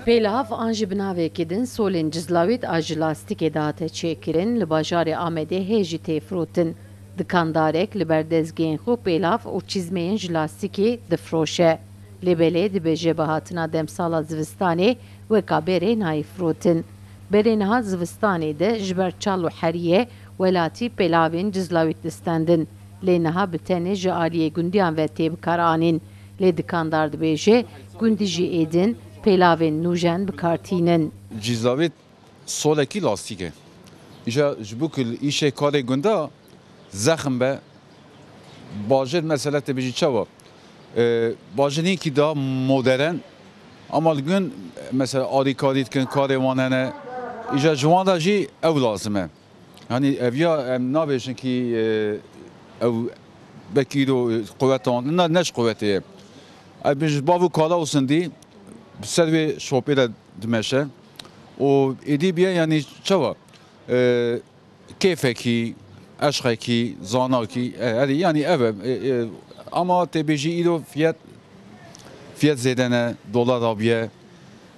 Pêlav an ji binavekî din solên cizlawît a ji lastîkê de hate çêkirin, li bajarê Amedê hê jî tê firotin. Dikandarek li ber dezgehên xwe pêlav û çîzmeyên ji lastîkê difroşe. Lêbelê dibêje bi hatina demsala zivistanê weka berê nayê firotin. Berê niha zivistanê de ji ber çal û heriyê welatî pêlavên cizlawît distendin. Lê niha bi tenê ji aliyê gundiyan ve tê bikar anîn. Lê dikandar dibêje gundî jî êdin pêlavên nûjen bikartînin. Cizlavê solekî lastik e. İja ji bo ku îşê karê gunda zexm be. Bajir mesela te bêjî çawa. Bajirînkî daha modern ama li gün mesela alîkarî dikin karê wan hene. İja ji wan de jî ew lazim e. Yani ev ya em nabêjin ki ew bekîro quvvet wan neş quvvetê ye. Ev ji bav û kala osindî bi ser vê şopê de dimeşe û êdî biye yani çawa kêfekî, eşxekî, zanakî yani ev e ama te bêjî îro fiyat zêde ne, dolar abiye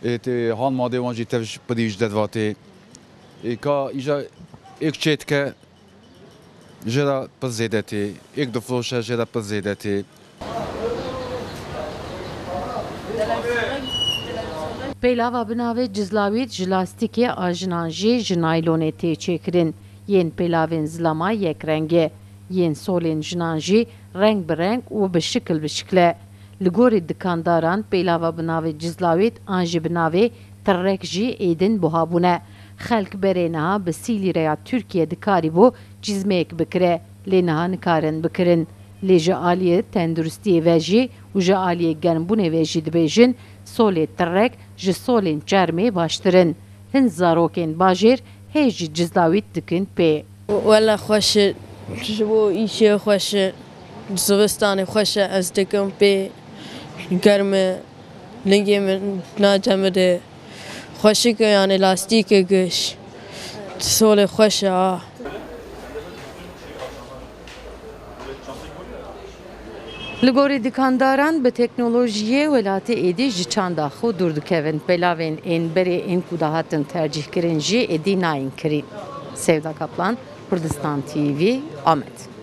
te han madê wan jî tev pidî ji dedvatê ka îja êk çê dike jê re pir zêde tê, êk difroşe jê re pir zêde tê. Pêlava bi navê cizlawît ji lastîkê a jinan jî ji naylonê tê çêkirin. Yên pêlavên zilama yekreng e. Yên solên jinan jî reng bi reng û bi şikil e. Li gorî dikandaran pêlava bi navê cizlawît an jî bi navê tirrek jî êdin buhabûne. Xelk berê niha bi 30 lîreya Tirkiye dikarîbû cîzmeyek bikire, lê niha nikarin bikirin. Lê ji aliyê tenduristiyê ve jî û ji aliyê germbûnê ve jî dibêjin solê tirrek ji solên çermê baştirin. Hin zarokên bajêr hê jî cizlawît dikin pê. Wela xweş e ji bo îşê xweş e, zivistanê xweş e ez dikim pê germ e lingê min nacemire xweşik e yani lastîk e giş solê xweş e a. Li gorî dikandaran bi teknolojiyê welatê êdî ji çanda xwe dûr dikevin. Pêlavên ên berê ên ku dahatin tercihkirin jî êdî nayên kirîn. Sevda Kaplan, Kurdistan TV, Amed.